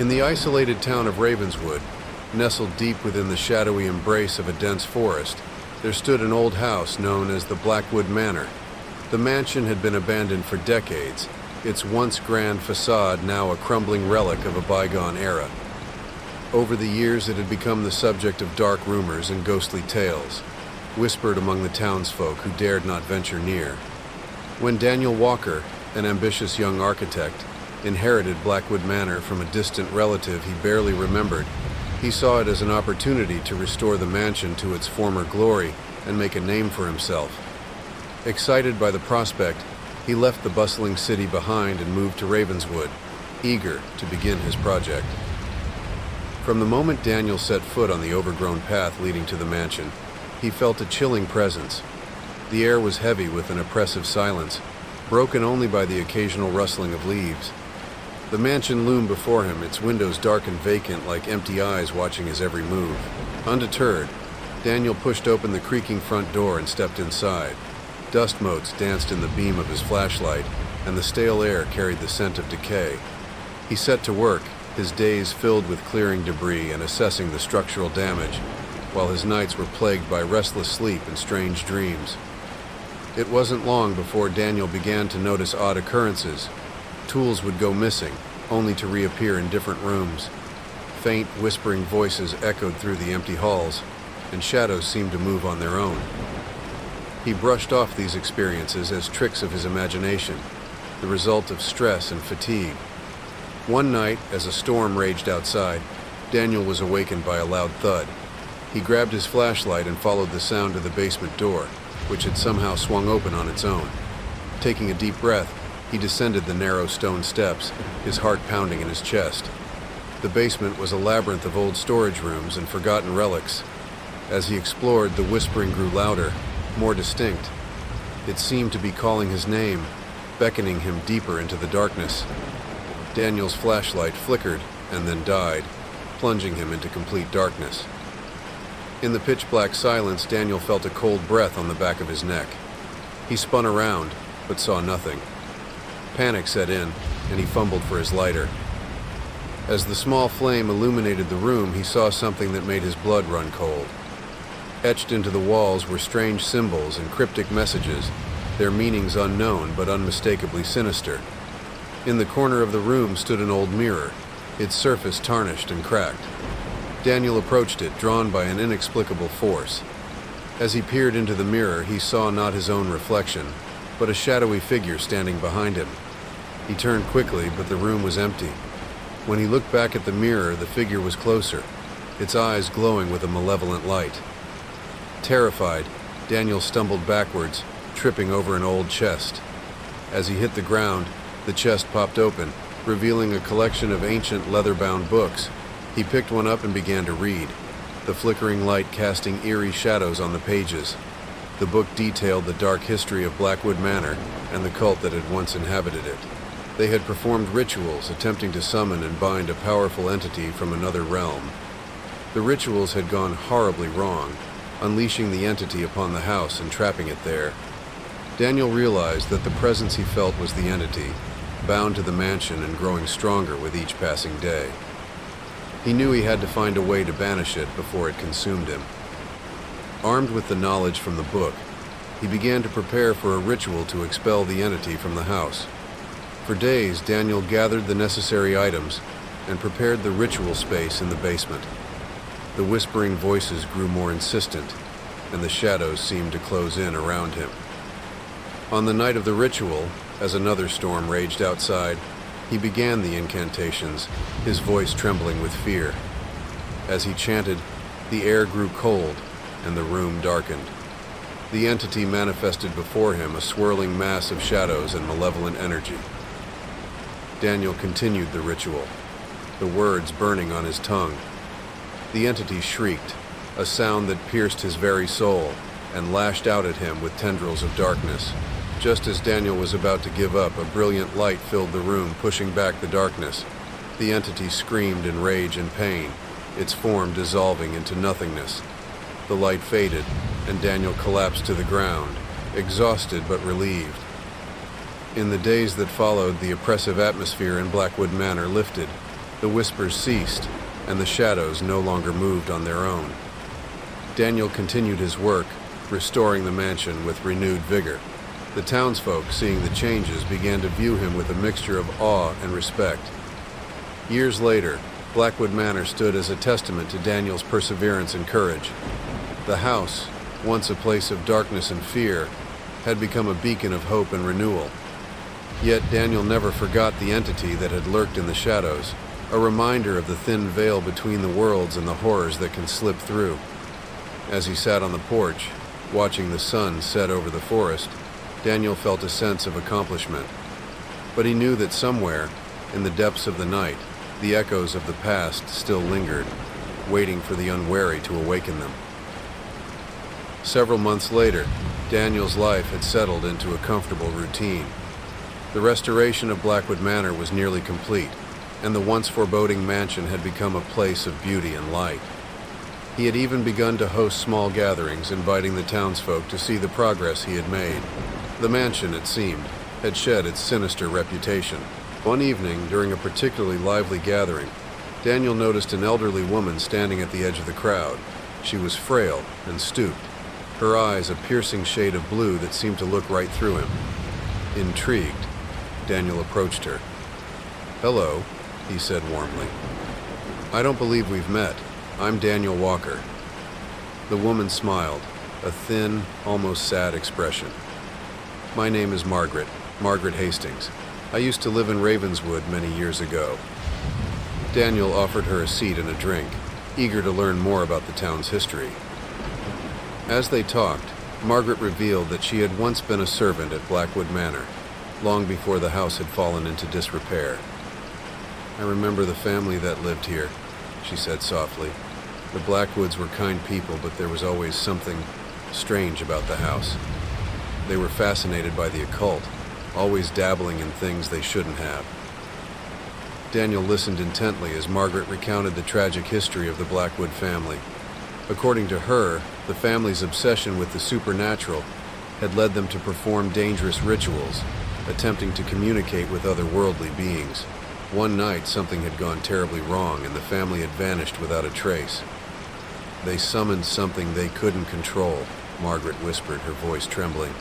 In the isolated town of Ravenswood, nestled deep within the shadowy embrace of a dense forest, there stood an old house known as the Blackwood Manor. The mansion had been abandoned for decades, its once grand facade now a crumbling relic of a bygone era. Over the years, it had become the subject of dark rumors and ghostly tales, whispered among the townsfolk who dared not venture near. When Daniel Walker, an ambitious young architect, inherited Blackwood Manor from a distant relative he barely remembered, he saw it as an opportunity to restore the mansion to its former glory and make a name for himself. Excited by the prospect, he left the bustling city behind and moved to Ravenswood, eager to begin his project. From the moment Daniel set foot on the overgrown path leading to the mansion, he felt a chilling presence. The air was heavy with an oppressive silence, broken only by the occasional rustling of leaves. The mansion loomed before him, its windows dark and vacant like empty eyes watching his every move. Undeterred, Daniel pushed open the creaking front door and stepped inside. Dust motes danced in the beam of his flashlight, and the stale air carried the scent of decay. He set to work, his days filled with clearing debris and assessing the structural damage, while his nights were plagued by restless sleep and strange dreams. It wasn't long before Daniel began to notice odd occurrences. Tools would go missing, only to reappear in different rooms. Faint, whispering voices echoed through the empty halls, and shadows seemed to move on their own. He brushed off these experiences as tricks of his imagination, the result of stress and fatigue. One night, as a storm raged outside, Daniel was awakened by a loud thud. He grabbed his flashlight and followed the sound to the basement door, which had somehow swung open on its own. Taking a deep breath, he descended the narrow stone steps, his heart pounding in his chest. The basement was a labyrinth of old storage rooms and forgotten relics. As he explored, the whispering grew louder, more distinct. It seemed to be calling his name, beckoning him deeper into the darkness. Daniel's flashlight flickered and then died, plunging him into complete darkness. In the pitch-black silence, Daniel felt a cold breath on the back of his neck. He spun around, but saw nothing. Panic set in, and he fumbled for his lighter. As the small flame illuminated the room, he saw something that made his blood run cold. Etched into the walls were strange symbols and cryptic messages, their meanings unknown but unmistakably sinister. In the corner of the room stood an old mirror, its surface tarnished and cracked. Daniel approached it, drawn by an inexplicable force. As he peered into the mirror, he saw not his own reflection, but a shadowy figure standing behind him. He turned quickly, but the room was empty. When he looked back at the mirror, the figure was closer, its eyes glowing with a malevolent light. Terrified, Daniel stumbled backwards, tripping over an old chest. As he hit the ground, the chest popped open, revealing a collection of ancient leather-bound books. He picked one up and began to read, the flickering light casting eerie shadows on the pages. The book detailed the dark history of Blackwood Manor and the cult that had once inhabited it. They had performed rituals attempting to summon and bind a powerful entity from another realm. The rituals had gone horribly wrong, unleashing the entity upon the house and trapping it there. Daniel realized that the presence he felt was the entity, bound to the mansion and growing stronger with each passing day. He knew he had to find a way to banish it before it consumed him. Armed with the knowledge from the book, he began to prepare for a ritual to expel the entity from the house. For days, Daniel gathered the necessary items and prepared the ritual space in the basement. The whispering voices grew more insistent, and the shadows seemed to close in around him. On the night of the ritual, as another storm raged outside, he began the incantations, his voice trembling with fear. As he chanted, the air grew cold and the room darkened. The entity manifested before him, a swirling mass of shadows and malevolent energy. Daniel continued the ritual, the words burning on his tongue. The entity shrieked, a sound that pierced his very soul and lashed out at him with tendrils of darkness. Just as Daniel was about to give up, a brilliant light filled the room, pushing back the darkness. The entity screamed in rage and pain, its form dissolving into nothingness. The light faded, and Daniel collapsed to the ground, exhausted but relieved. In the days that followed, the oppressive atmosphere in Blackwood Manor lifted. The whispers ceased, and the shadows no longer moved on their own. Daniel continued his work, restoring the mansion with renewed vigor. The townsfolk, seeing the changes, began to view him with a mixture of awe and respect. Years later, Blackwood Manor stood as a testament to Daniel's perseverance and courage. The house, once a place of darkness and fear, had become a beacon of hope and renewal. Yet Daniel never forgot the entity that had lurked in the shadows, a reminder of the thin veil between the worlds and the horrors that can slip through. As he sat on the porch, watching the sun set over the forest, Daniel felt a sense of accomplishment. But he knew that somewhere, in the depths of the night, the echoes of the past still lingered, waiting for the unwary to awaken them. Several months later, Daniel's life had settled into a comfortable routine. The restoration of Blackwood Manor was nearly complete, and the once foreboding mansion had become a place of beauty and light. He had even begun to host small gatherings, inviting the townsfolk to see the progress he had made. The mansion, it seemed, had shed its sinister reputation. One evening, during a particularly lively gathering, Daniel noticed an elderly woman standing at the edge of the crowd. She was frail and stooped, her eyes a piercing shade of blue that seemed to look right through him. Intrigued, Daniel approached her. "Hello," he said warmly. "I don't believe we've met. I'm Daniel Walker." The woman smiled, a thin, almost sad expression. "My name is Margaret Hastings. I used to live in Ravenswood many years ago." Daniel offered her a seat and a drink, eager to learn more about the town's history. As they talked, Margaret revealed that she had once been a servant at Blackwood Manor, long before the house had fallen into disrepair. "I remember the family that lived here," she said softly. "The Blackwoods were kind people, but there was always something strange about the house. They were fascinated by the occult, always dabbling in things they shouldn't have." Daniel listened intently as Margaret recounted the tragic history of the Blackwood family. According to her, the family's obsession with the supernatural had led them to perform dangerous rituals, attempting to communicate with otherworldly beings. One night, something had gone terribly wrong, and the family had vanished without a trace. "They summoned something they couldn't control," Margaret whispered, her voice trembling.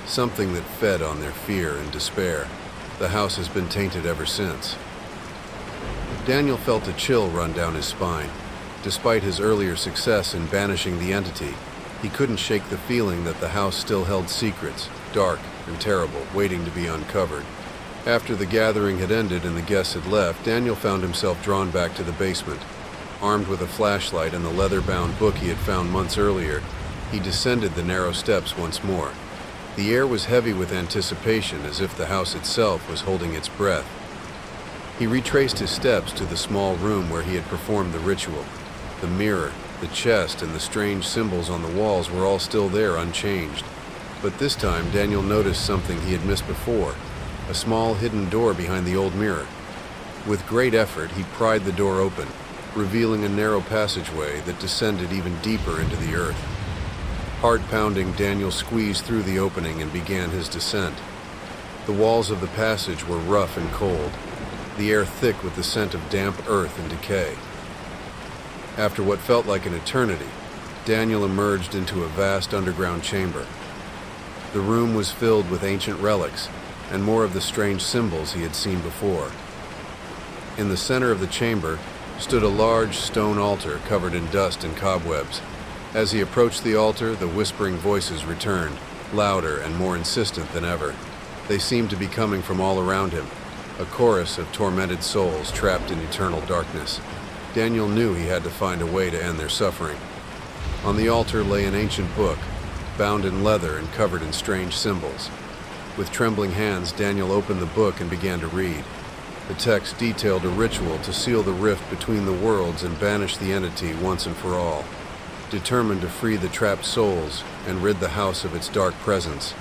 "Something that fed on their fear and despair. The house has been tainted ever since." Daniel felt a chill run down his spine. Despite his earlier success in banishing the entity, he couldn't shake the feeling that the house still held secrets, dark and terrible, waiting to be uncovered. After the gathering had ended and the guests had left, Daniel found himself drawn back to the basement. Armed with a flashlight and the leather-bound book he had found months earlier, he descended the narrow steps once more. The air was heavy with anticipation, as if the house itself was holding its breath. He retraced his steps to the small room where he had performed the ritual. The mirror, the chest, and the strange symbols on the walls were all still there, unchanged. But this time, Daniel noticed something he had missed before, a small hidden door behind the old mirror. With great effort, he pried the door open, revealing a narrow passageway that descended even deeper into the earth. Heart-pounding, Daniel squeezed through the opening and began his descent. The walls of the passage were rough and cold, the air thick with the scent of damp earth and decay. After what felt like an eternity, Daniel emerged into a vast underground chamber. The room was filled with ancient relics and more of the strange symbols he had seen before. In the center of the chamber stood a large stone altar covered in dust and cobwebs. As he approached the altar, the whispering voices returned, louder and more insistent than ever. They seemed to be coming from all around him, a chorus of tormented souls trapped in eternal darkness. Daniel knew he had to find a way to end their suffering. On the altar lay an ancient book, bound in leather and covered in strange symbols. With trembling hands, Daniel opened the book and began to read. The text detailed a ritual to seal the rift between the worlds and banish the entity once and for all. Determined to free the trapped souls and rid the house of its dark presence,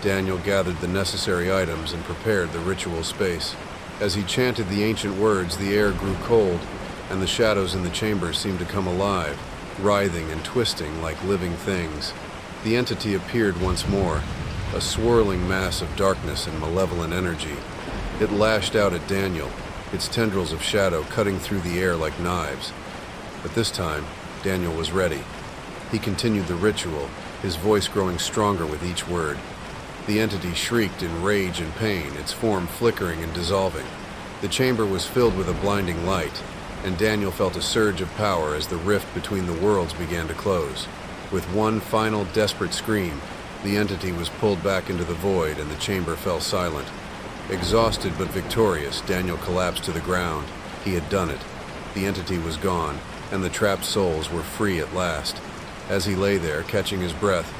Daniel gathered the necessary items and prepared the ritual space. As he chanted the ancient words, the air grew cold, and the shadows in the chamber seemed to come alive, writhing and twisting like living things. The entity appeared once more, a swirling mass of darkness and malevolent energy. It lashed out at Daniel, its tendrils of shadow cutting through the air like knives. But this time, Daniel was ready. He continued the ritual, his voice growing stronger with each word. The entity shrieked in rage and pain, its form flickering and dissolving. The chamber was filled with a blinding light, and Daniel felt a surge of power as the rift between the worlds began to close. With one final desperate scream, the entity was pulled back into the void and the chamber fell silent. Exhausted but victorious, Daniel collapsed to the ground. He had done it. The entity was gone, and the trapped souls were free at last. As he lay there, catching his breath,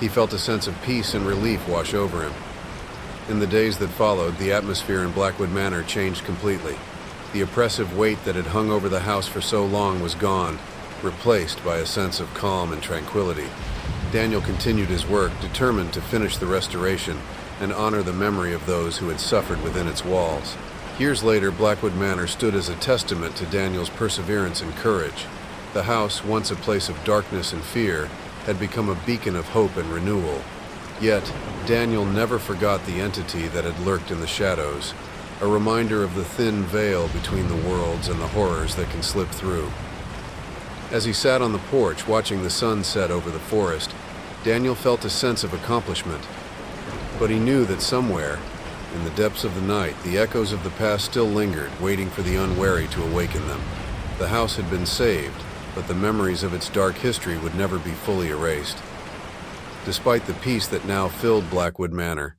he felt a sense of peace and relief wash over him. In the days that followed, the atmosphere in Blackwood Manor changed completely. The oppressive weight that had hung over the house for so long was gone, replaced by a sense of calm and tranquility. Daniel continued his work, determined to finish the restoration and honor the memory of those who had suffered within its walls. Years later, Blackwood Manor stood as a testament to Daniel's perseverance and courage. The house, once a place of darkness and fear, had become a beacon of hope and renewal. Yet, Daniel never forgot the entity that had lurked in the shadows, a reminder of the thin veil between the worlds and the horrors that can slip through. As he sat on the porch watching the sun set over the forest, Daniel felt a sense of accomplishment. But he knew that somewhere, in the depths of the night, the echoes of the past still lingered, waiting for the unwary to awaken them. The house had been saved, but the memories of its dark history would never be fully erased. Despite the peace that now filled Blackwood Manor,